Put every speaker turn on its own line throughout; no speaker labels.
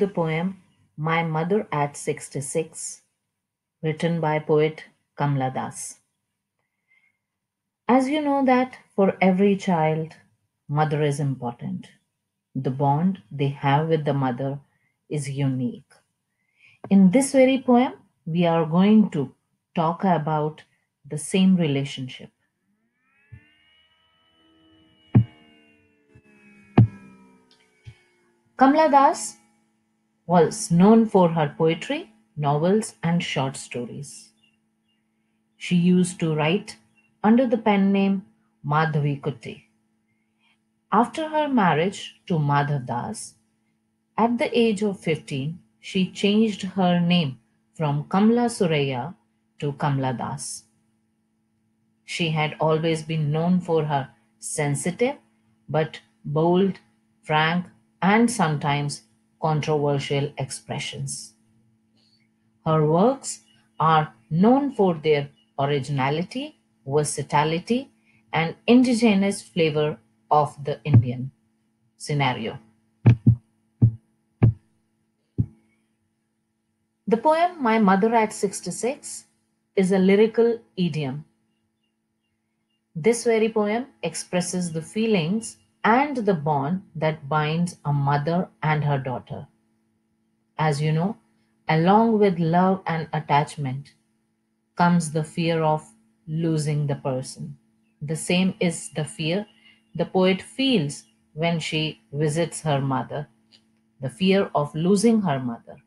the poem My Mother at 66, written by poet Kamala Das. As you know that for every child, mother is important. The bond they have with the mother is unique. In this very poem, we are going to talk about the same relationship. Kamala Das was known for her poetry, novels, and short stories. She used to write under the pen name Madhavi Kutti. After her marriage to Madhav Das, at the age of 15, she changed her name from Kamla Suraya to Kamla Das. She had always been known for her sensitive but bold, frank, and sometimes controversial expressions. Her works are known for their originality, versatility, and indigenous flavor of the Indian scenario. The poem My Mother at 66 is a lyrical idiom. This very poem expresses the feelings and the bond that binds a mother and her daughter. As you know, along with love and attachment comes the fear of losing the person. The same is the fear the poet feels when she visits her mother, the fear of losing her mother.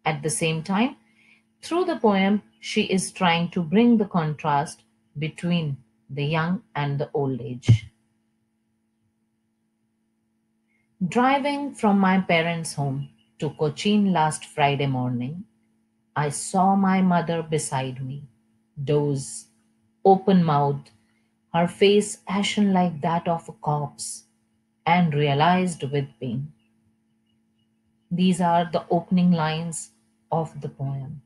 At the same time, through the poem, she is trying to bring the contrast between the young and the old age. Driving from my parents' home to Cochin last Friday morning, I saw my mother beside me, doze, open mouthed, her face ashen like that of a corpse, and realized with pain. These are the opening lines of the poem.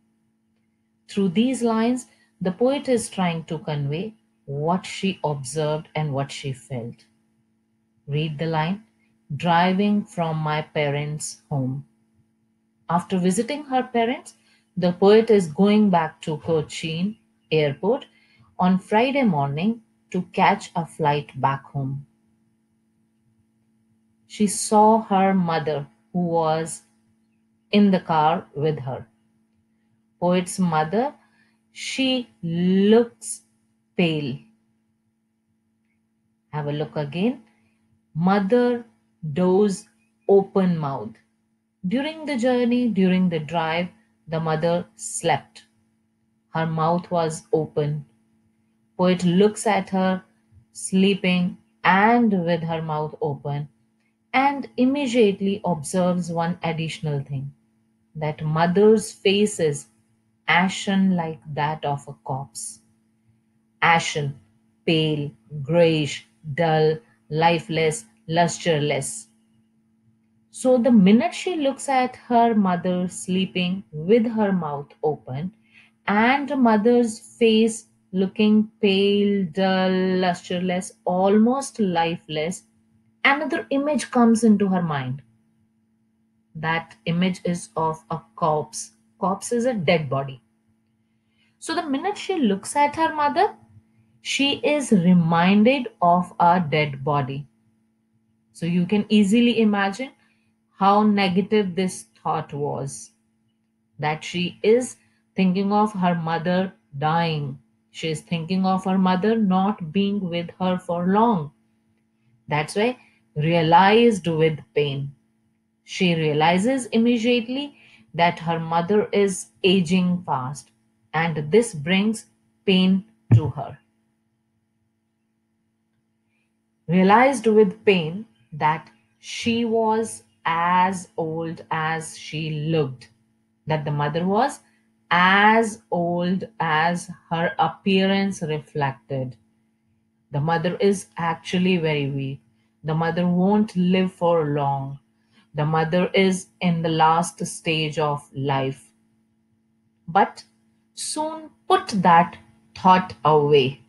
Through these lines, the poet is trying to convey what she observed and what she felt. Read the line Driving from my parents' home. After visiting her parents, the poet is going back to Cochin airport on Friday morning to catch a flight back home. She saw her mother, who was in the car with her. Poet's mother, she looks pale. Have a look again. Mother doze open mouth. During the journey, during the drive, the mother slept. Her mouth was open. Poet looks at her sleeping and with her mouth open and immediately observes one additional thing, that mother's face is ashen like that of a corpse. Ashen, pale, grayish, dull, lifeless, lusterless. So the minute she looks at her mother sleeping with her mouth open and mother's face looking pale, dull, lusterless, almost lifeless, another image comes into her mind. That image is of a corpse. Corpse is a dead body. So the minute she looks at her mother, she is reminded of a dead body. So you can easily imagine how negative this thought was, that she is thinking of her mother dying. She is thinking of her mother not being with her for long. That's why realized with pain. She realizes immediately that her mother is aging fast, and this brings pain to her. Realized with pain that she was as old as she looked, that the mother was as old as her appearance reflected. The mother is actually very weak. The mother won't live for long. The mother is in the last stage of life. But soon put that thought away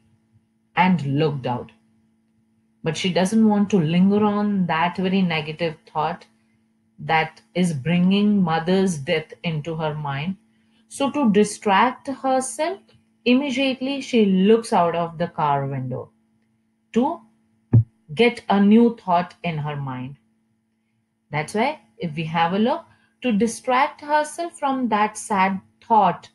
and looked out. But she doesn't want to linger on that very negative thought. that is bringing mother's death into her mind. So, to distract herself, immediately she looks out of the car window to get a new thought in her mind. That's why, if we have a look, to distract herself from that sad thought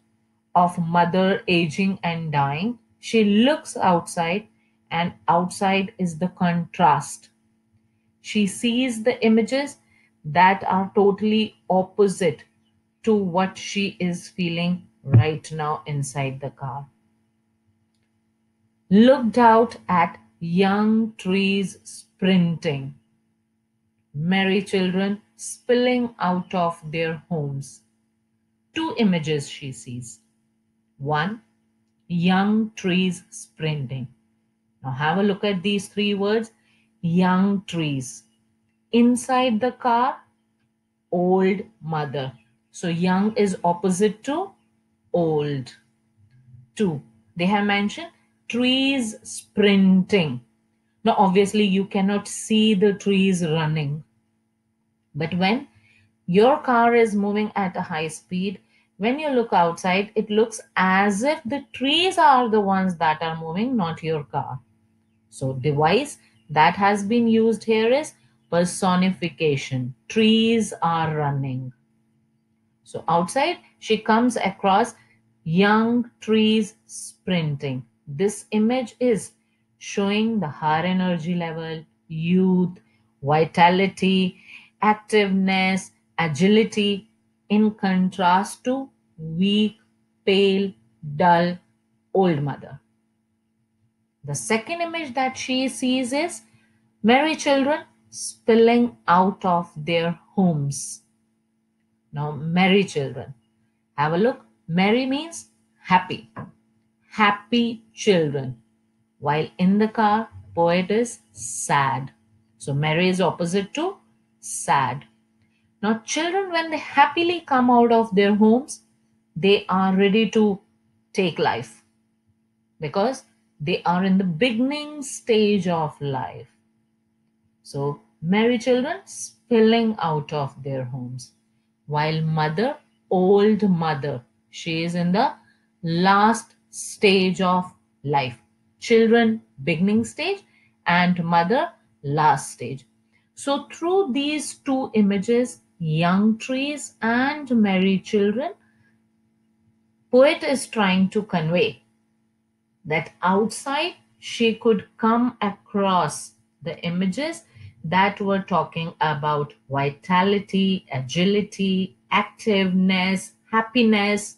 of mother aging and dying, she looks outside, and outside is the contrast. She sees the images that are totally opposite to what she is feeling right now inside the car. Looked out at young trees sprinting, merry children spilling out of their homes. Two images she sees. One, young trees sprinting. Now have a look at these three words, young trees. Inside the car, old mother. So young is opposite to old. Two, they have mentioned trees sprinting. Now obviously you cannot see the trees running. But when your car is moving at a high speed, when you look outside, it looks as if the trees are the ones that are moving, not your car. So device that has been used here is personification. Trees are running. So outside, she comes across young trees sprinting. This image is showing the higher energy level, youth, vitality, activeness, agility, in contrast to weak, pale, dull, old mother. The second image that she sees is merry children spilling out of their homes. Now, merry children. Have a look. Merry means happy. Happy children. While in the car, poet is sad. So, merry is opposite to sad. Now, children, when they happily come out of their homes, they are ready to take life because they are in the beginning stage of life. So, merry children spilling out of their homes. While mother, old mother, she is in the last stage of life. Children, beginning stage, and mother, last stage. So, through these two images, young trees and merry children, poet is trying to convey that outside she could come across the images that were talking about vitality, agility, activeness, happiness,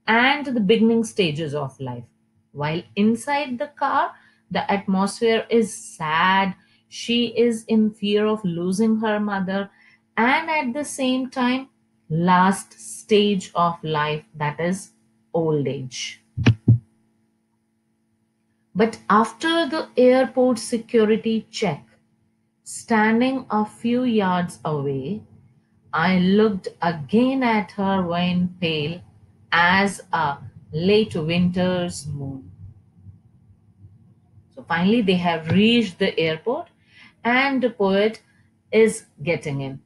and the beginning stages of life. While inside the car, the atmosphere is sad. She is in fear of losing her mother, and at the same time, last stage of life, that is old age. But after the airport security check, standing a few yards away, I looked again at her wan pale as a late winter's moon. So finally, they have reached the airport and the poet is getting in.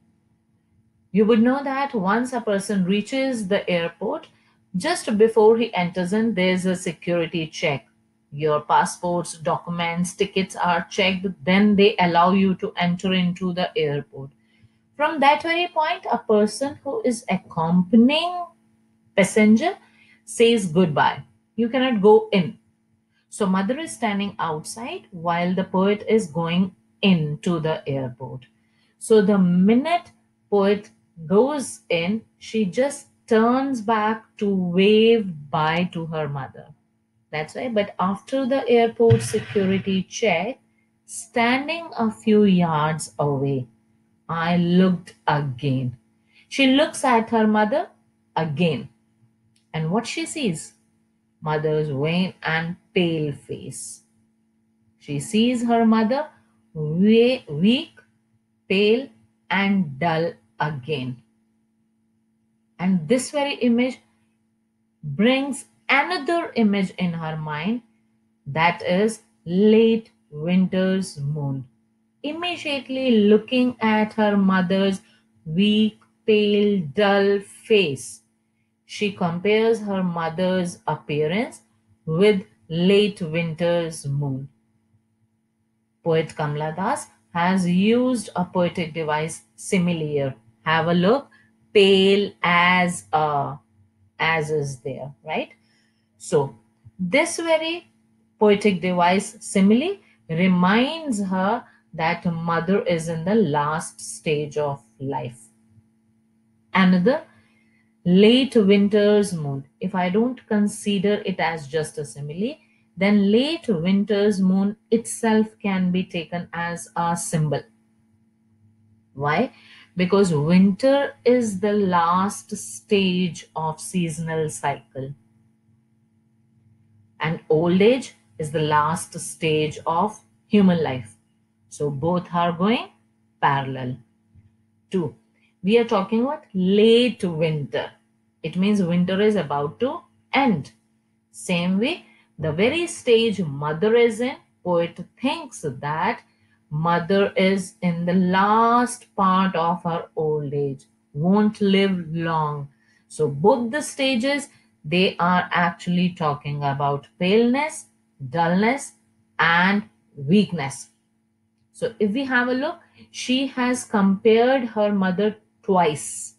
You would know that once a person reaches the airport, just before he enters in, there's a security check. Your passports, documents, tickets are checked, then they allow you to enter into the airport. From that very point, a person who is accompanying passenger says goodbye. You cannot go in. So mother is standing outside while the poet is going into the airport. So the minute poet goes in, she just turns back to wave bye to her mother. That's why. But after the airport security check, standing a few yards away, I looked again. She looks at her mother again. And what she sees? Mother's wan and pale face. She sees her mother weak, pale, and dull again. And this very image brings another image in her mind, that is late winter's moon. Immediately looking at her mother's weak, pale, dull face. She compares her mother's appearance with late winter's moon. Poet Kamala Das has used a poetic device similar. Have a look. Pale as is there, right? So this very poetic device simile reminds her that mother is in the last stage of life. Another, late winter's moon. If I don't consider it as just a simile, then late winter's moon itself can be taken as a symbol. Why? Because winter is the last stage of seasonal cycle, and old age is the last stage of human life. So both are going parallel. Two, we are talking about late winter. It means winter is about to end. Same way, the very stage mother is in, poet thinks that mother is in the last part of her old age, won't live long. So both the stages, they are actually talking about paleness, dullness, and weakness. So if we have a look, she has compared her mother twice.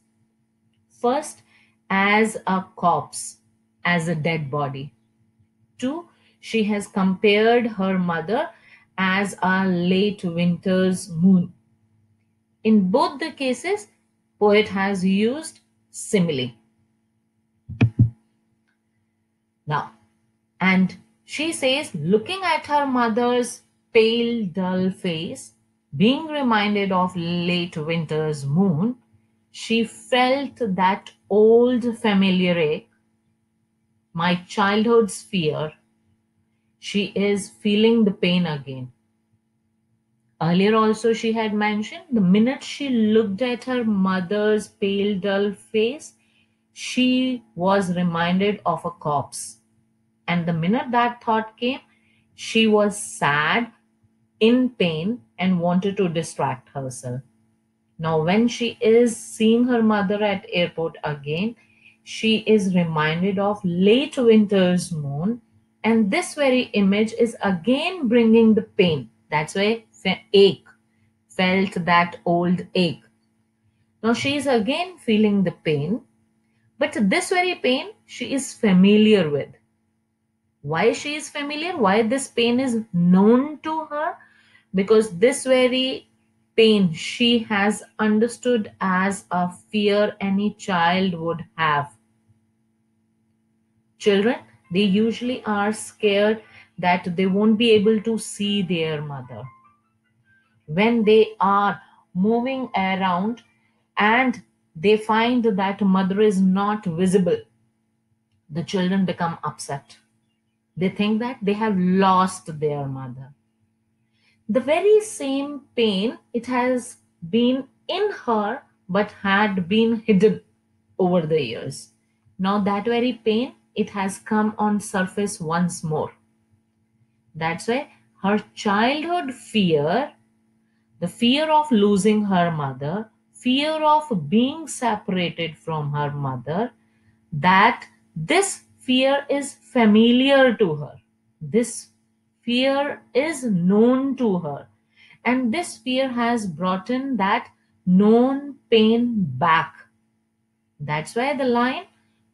First, as a corpse, as a dead body. Two, she has compared her mother as a late winter's moon. In both the cases, poet has used simile. Now, and she says, looking at her mother's pale, dull face, being reminded of late winter's moon, she felt that old familiar ache, my childhood's fear. She is feeling the pain again. Earlier also she had mentioned the minute she looked at her mother's pale, dull face, she was reminded of a corpse. And the minute that thought came, she was sad, in pain, and wanted to distract herself. Now, when she is seeing her mother at airport again, she is reminded of late winter's moon, and this very image is again bringing the pain. That's why ache, felt that old ache. Now she is again feeling the pain, but this very pain she is familiar with. Why she is familiar? Why this pain is known to her? Because this very pain she has understood as a fear any child would have. Children, they usually are scared that they won't be able to see their mother. When they are moving around and they find that mother is not visible, the children become upset. They think that they have lost their mother. The very same pain, it has been in her but had been hidden over the years. Now that very pain, it has come on surface once more. That's why her childhood fear, the fear of losing her mother, fear of being separated from her mother, that this fear is familiar to her. This fear is known to her. And this fear has brought in that known pain back. That's why the line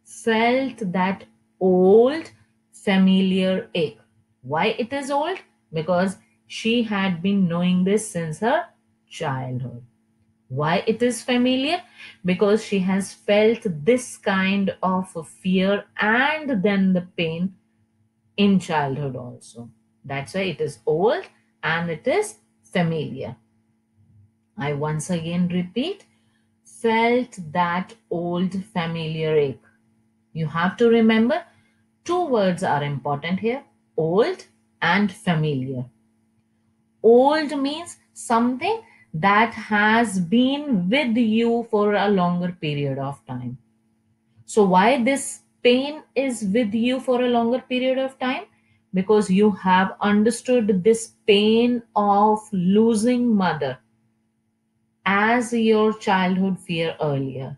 felt that old familiar ache. Why it is old? Because she had been knowing this since her childhood. Why it is familiar? Because she has felt this kind of fear and then the pain in childhood also. That's why it is old and it is familiar. I once again repeat, felt that old familiar ache. You have to remember two words are important here, old and familiar. Old means something that has been with you for a longer period of time. So why this pain is with you for a longer period of time? Because you have understood this pain of losing mother. as your childhood fear earlier.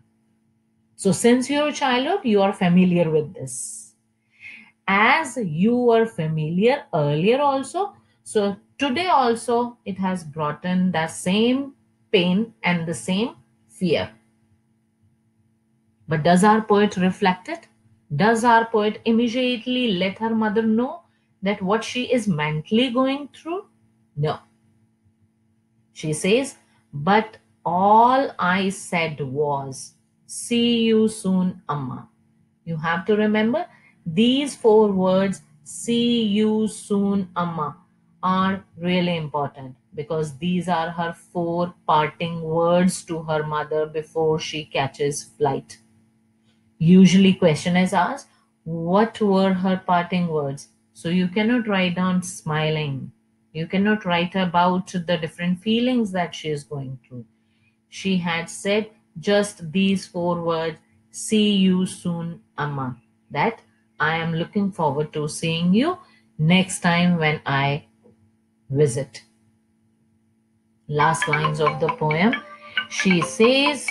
So, since your childhood, you are familiar with this. As you were familiar earlier, also, so today also it has brought in the same pain and the same fear. But does our poet reflect it? Does our poet immediately let her mother know that what she is mentally going through? No. She says, but all I said was, see you soon, Amma. You have to remember these four words, see you soon, Amma, are really important because these are her four parting words to her mother before she catches flight. Usually, question is asked, what were her parting words? So you cannot write down smiling. You cannot write about the different feelings that she is going through. She had said just these four words, see you soon, Amma. That I am looking forward to seeing you next time when I visit. Last lines of the poem. She says,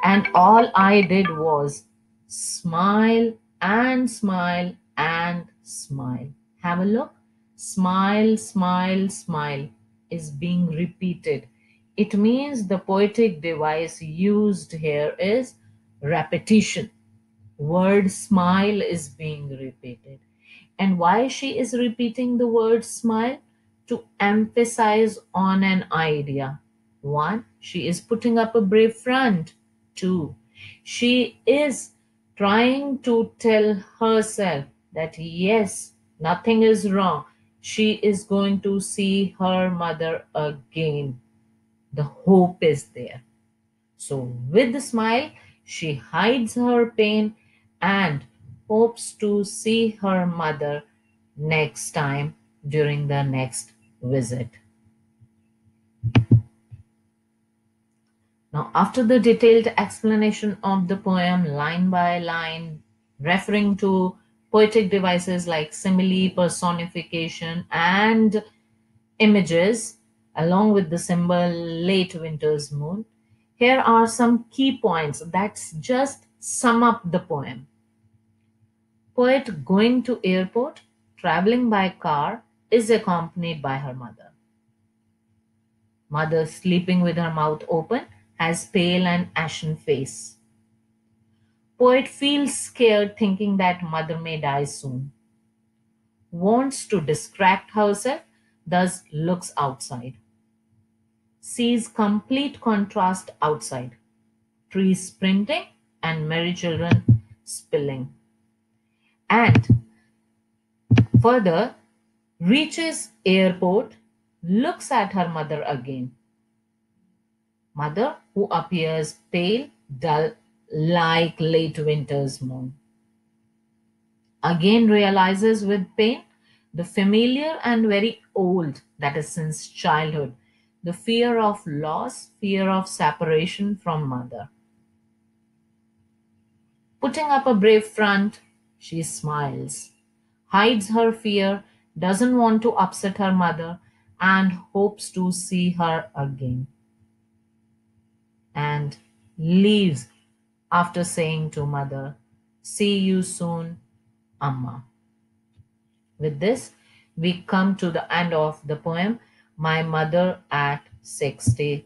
and all I did was smile and smile and smile. Have a look. Smile, smile, smile is being repeated. It means the poetic device used here is repetition. Word smile is being repeated. And why she is repeating the word smile? To emphasize on an idea. One, she is putting up a brave front. Two, she is trying to tell herself that yes, nothing is wrong. She is going to see her mother again. The hope is there. So, with a smile, she hides her pain and hopes to see her mother next time during the next visit. Now, after the detailed explanation of the poem line by line, referring to poetic devices like simile, personification, and images, along with the symbol late winter's moon, here are some key points that just sum up the poem. Poet going to airport, traveling by car, is accompanied by her mother. Mother sleeping with her mouth open, has pale and ashen face. Poet feels scared thinking that mother may die soon. Wants to distract herself, thus looks outside. Sees complete contrast outside. Trees sprinting and merry children spilling. And further, reaches airport, looks at her mother again. Mother who appears pale, dull, like late winter's moon. Again realizes with pain the familiar and very old, that is since childhood, the fear of loss, fear of separation from mother. Putting up a brave front, she smiles, hides her fear, doesn't want to upset her mother, and hopes to see her again. And leaves after saying to mother, see you soon, Amma. With this, we come to the end of the poem, My Mother at 66.